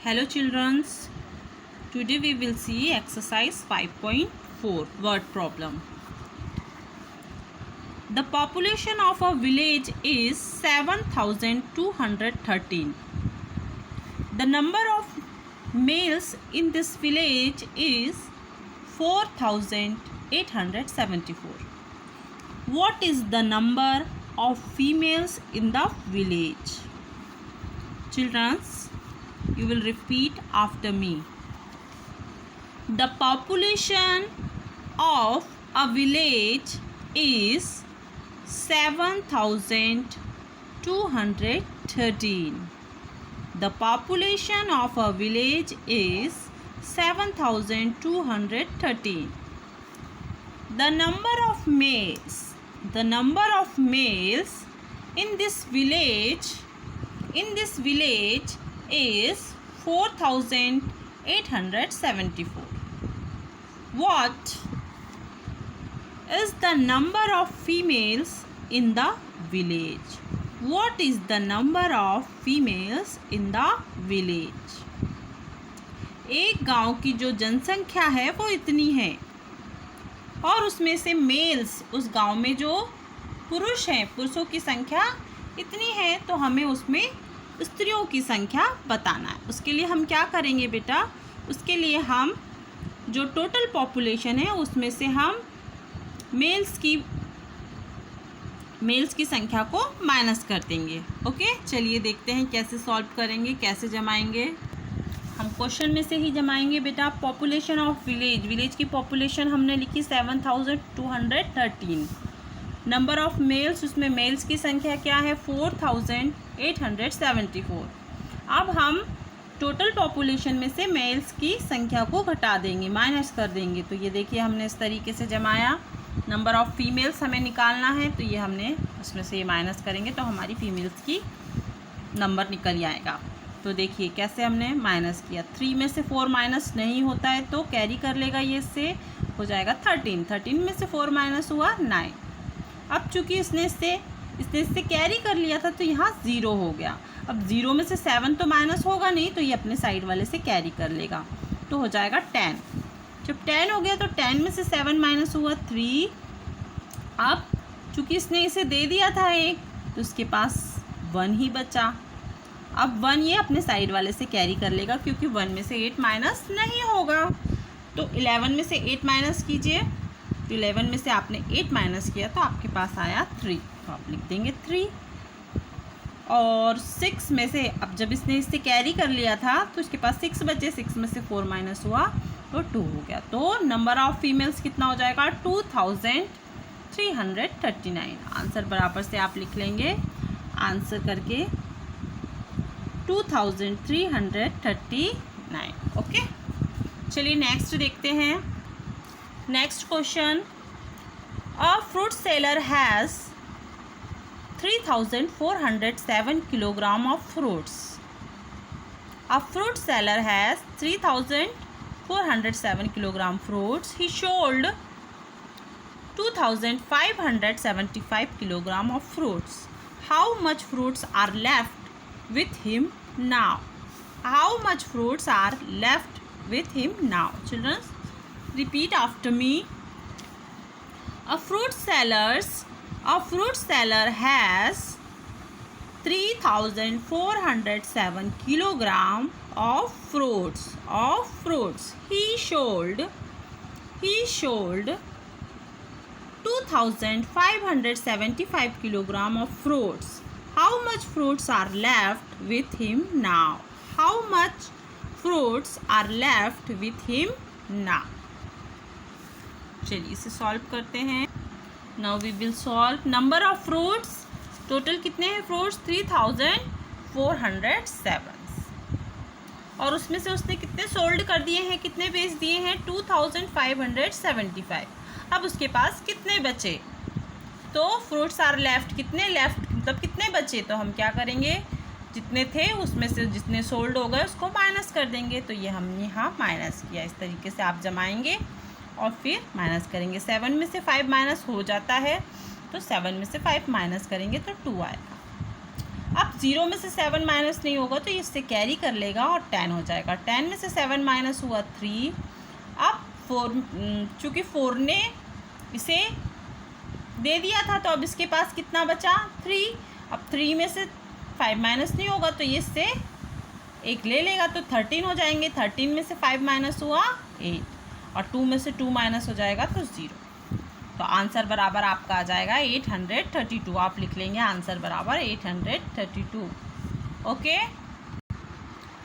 Hello children, today we will see exercise 5.4 word problem. The population of a village is 7,213. The number of males in this village is 4,874. What is the number of females in the village? Children, you will repeat after me. The population of a village is 7,213. The population of a village is 7,213. The number of males in this village is 4,874. What is the number of females in the village? What is the number of females in the village? एक गांव की जो जनसंख्या है वो इतनी है और उसमें से मेल्स, उस गांव में जो पुरुष हैं, पुरुषों की संख्या इतनी है, तो हमें उसमें स्त्रियों की संख्या बताना है। उसके लिए हम क्या करेंगे बेटा? उसके लिए हम जो टोटल पॉपुलेशन है उसमें से हम मेल्स की संख्या को माइनस कर देंगे। ओके, चलिए देखते हैं कैसे सॉल्व करेंगे, कैसे जमाएंगे। हम क्वेश्चन में से ही जमाएंगे बेटा। पॉपुलेशन ऑफ विलेज की पॉपुलेशन हमने लिखी 7,213। नंबर ऑफ मेल्स, उसमें मेल्स की संख्या क्या है? 4,874। अब हम टोटल पॉपुलेशन में से मेल्स की संख्या को घटा देंगे, माइनस कर देंगे। तो ये देखिए हमने इस तरीके से जमाया। नंबर ऑफ फीमेल्स हमें निकालना है, तो ये हमने उसमें से ये माइनस करेंगे तो हमारी फीमेल्स की नंबर निकल आएगा। तो देखिए कैसे हमने माइनस किया। 3 में से 4 माइनस नहीं होता है तो कैरी कर लेगा, ये इससे हो जाएगा 13। 13 में से 4 माइनस हुआ 9। अब चूंकि इसने इससे कैरी कर लिया था तो यहाँ 0 हो गया। अब 0 में से 7 तो माइनस होगा नहीं, तो ये अपने साइड वाले से कैरी कर लेगा, तो हो जाएगा 10। जब 10 हो गया तो 10 में से 7 माइनस हुआ 3। अब चूंकि इसने इसे दे दिया था 1, तो उसके पास 1 ही बचा। अब 1 ये अपने साइड वाले से कैरी कर लेगा, क्योंकि 1 में से 8 माइनस नहीं होगा। तो 11 में से 8 माइनस कीजिए, तो 11 में से आपने 8 माइनस किया तो आपके पास आया 3, तो आप लिख देंगे 3। और 6 में से, अब जब इसने इससे कैरी कर लिया था तो इसके पास 6 बचे। 6 में से 4 माइनस हुआ तो 2 हो गया। तो नंबर ऑफ फीमेल्स कितना हो जाएगा? 2,339। आंसर बराबर से आप लिख लेंगे आंसर करके 2,339। ओके, चलिए नेक्स्ट देखते हैं। Next question. A fruit seller has 3,407 kilogram of fruits. A fruit seller has 3,407 kilogram fruits. He sold 2,575 kilogram of fruits. How much fruits are left with him now? How much fruits are left with him now? Children, repeat after me. A fruit seller has 3,407 kilogram of fruits. He sold 2,575 kilogram of fruits. How much fruits are left with him now? How much fruits are left with him now? चलिए इसे solve करते हैं। Now we will solve. Number of fruits, total कितने हैं fruits? 3,407। और उसमें से उसने कितने सोल्ड कर दिए हैं, कितने बेच दिए हैं? 2,575। अब उसके पास कितने बचे? तो फ्रूट्स आर लेफ्ट, कितने लेफ्ट मतलब कितने बचे? तो हम क्या करेंगे, जितने थे उसमें से जितने सोल्ड हो गए उसको माइनस कर देंगे। तो ये हमने यहाँ माइनस किया। इस तरीके से आप जमाएंगे और फिर माइनस करेंगे। 7 में से 5 माइनस हो जाता है, तो 7 में से 5 माइनस करेंगे तो 2 आएगा। अब 0 में से 7 माइनस नहीं होगा तो इससे कैरी कर लेगा और 10 हो जाएगा। 10 में से 7 माइनस हुआ 3। अब 4, चूँकि 4 ने इसे दे दिया था तो अब इसके पास कितना बचा 3। अब 3 में से 5 माइनस नहीं होगा तो ये इससे 1 ले लेगा तो 13 हो जाएंगे। 13 में से 5 माइनस हुआ 8 और 2 में से 2 माइनस हो जाएगा तो 0। तो आंसर बराबर आपका आ जाएगा 832। आप लिख लेंगे आंसर बराबर 832। ओके,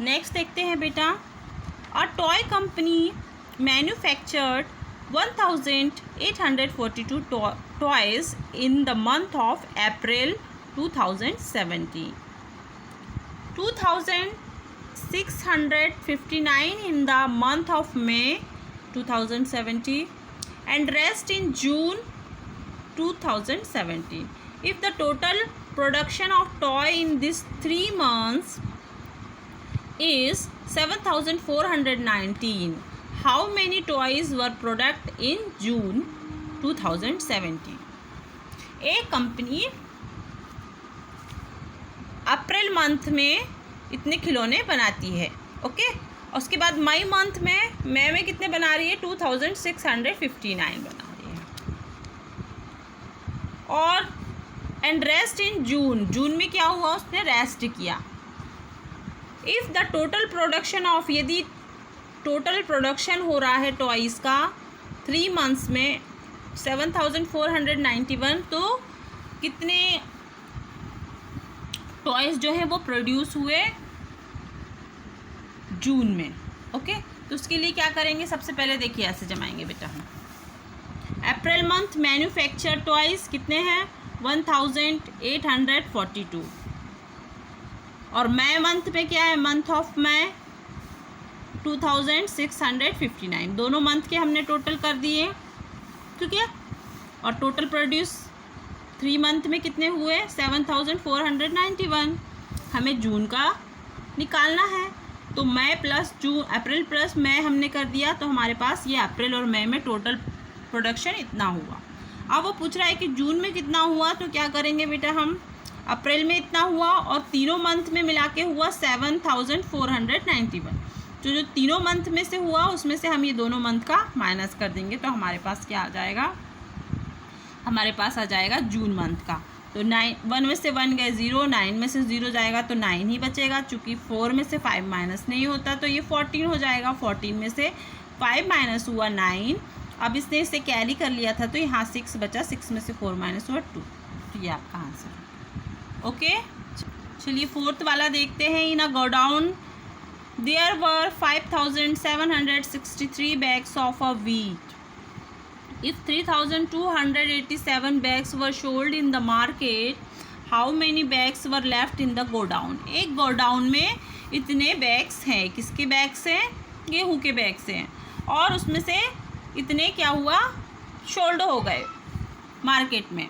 नेक्स्ट देखते हैं बेटा। A toy company manufactured 1842 toys in the month of April 2017, 2659 in the month of May 2017, and rest in June 2017. If the total production of toy in these 3 months is 7419, how many toys were produced in June 2017? एक company April month में इतने खिलौने बनाती है, okay. उसके बाद मई month में कितने बना रही है 2659 बना रही है। और एंड रेस्ट इन जून में क्या हुआ, उसने रेस्ट किया। If the total production of, यदि टोटल प्रोडक्शन हो रहा है टॉयज़ का 3 मंथ्स में 7491, तो कितने टॉयज़ जो है वो प्रोड्यूस हुए जून में, ओके। तो उसके लिए क्या करेंगे, सबसे पहले देखिए ऐसे जमाएंगे बेटा हम। अप्रैल मंथ मैन्युफैक्चर टॉयज़ कितने हैं 1842, और मई मंथ में क्या है, मंथ ऑफ मई 2659। दोनों मंथ के हमने टोटल कर दिए, ठीक है। और टोटल प्रोड्यूस 3 मंथ में कितने हुए 7491। हमें जून का निकालना है, तो मई प्लस जून, अप्रैल प्लस मई हमने कर दिया, तो हमारे पास ये अप्रैल और मई में टोटल प्रोडक्शन इतना हुआ। अब वो पूछ रहा है कि जून में कितना हुआ, तो क्या करेंगे बेटा, हम अप्रैल में इतना हुआ और तीनों मंथ में मिला के हुआ 7491। जो तीनों मंथ में से हुआ उसमें से हम ये दोनों मंथ का माइनस कर देंगे, तो हमारे पास क्या आ जाएगा, हमारे पास आ जाएगा जून मंथ का। तो 1 में से 1 गए 0, 9 में से 0 जाएगा तो 9 ही बचेगा। चूँकि 4 में से 5 माइनस नहीं होता तो ये 14 हो जाएगा। 14 में से 5 माइनस हुआ 9। अब इसने इसे कैरी कर लिया था तो यहाँ 6 बचा, 6 में से 4 माइनस हुआ 2। तो ये आपका आंसर है, ओके। चलिए 4th वाला देखते हैं। इन अ godown there were 5763 bags of a wheat. If 3287 bags were sold in the market, how many bags were left in the godown? एक गोडाउन में इतने बैग्स हैं, किसके बैग्स हैं, गेहूं के बैग्स हैं, और उसमें से इतने क्या हुआ, सोल्ड हो गए मार्केट में।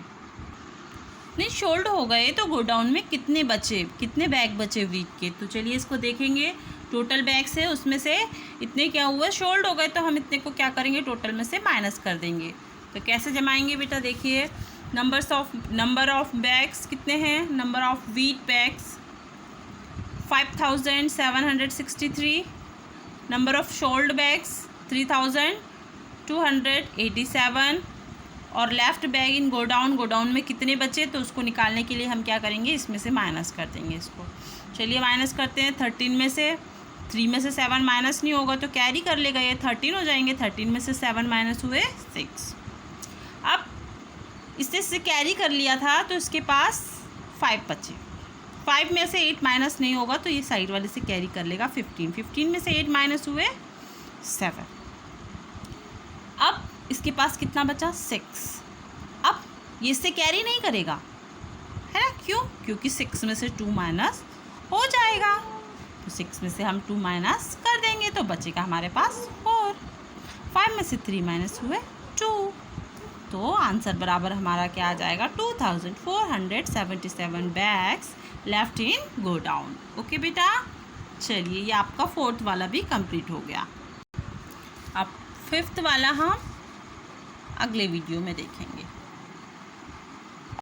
नहीं सोल्ड हो गए तो गोडाउन में कितने बचे, कितने बैग बचे वीट के। तो चलिए इसको देखेंगे। टोटल बैग्स है, उसमें से इतने क्या हुआ, सोल्ड हो गए, तो हम इतने को क्या करेंगे, टोटल में से माइनस कर देंगे। तो कैसे जमाएंगे बेटा, देखिए नंबर ऑफ बैग्स कितने हैं, number of wheat bags 5763, number of sold bags 3287, और लेफ्ट बैग इन गोडाउन में कितने बचे, तो उसको निकालने के लिए हम क्या करेंगे, इसमें से माइनस कर देंगे इसको। चलिए माइनस करते हैं। 13 में से 3 में से 7 माइनस नहीं होगा तो कैरी कर लेगा, ये 13 हो जाएंगे। 13 में से 7 माइनस हुए 6। अब इससे कैरी कर लिया था तो इसके पास 5 बचे। 5 में से 8 माइनस नहीं होगा तो ये साइड वाले से कैरी कर लेगा 15। 15 में से 8 माइनस हुए 7। अब इसके पास कितना बचा 6। अब ये इससे कैरी नहीं करेगा, है ना, क्यों, क्योंकि 6 में से 2 माइनस हो जाएगा, तो 6 में से हम 2 माइनस कर देंगे तो बचेगा हमारे पास 4। 5 में से 3 माइनस हुए 2, तो आंसर बराबर हमारा क्या आ जाएगा, 2477 bags left in godown. Okay बेटा, चलिए ये आपका 4th वाला भी कंप्लीट हो गया। अब 5th वाला हम अगले वीडियो में देखेंगे।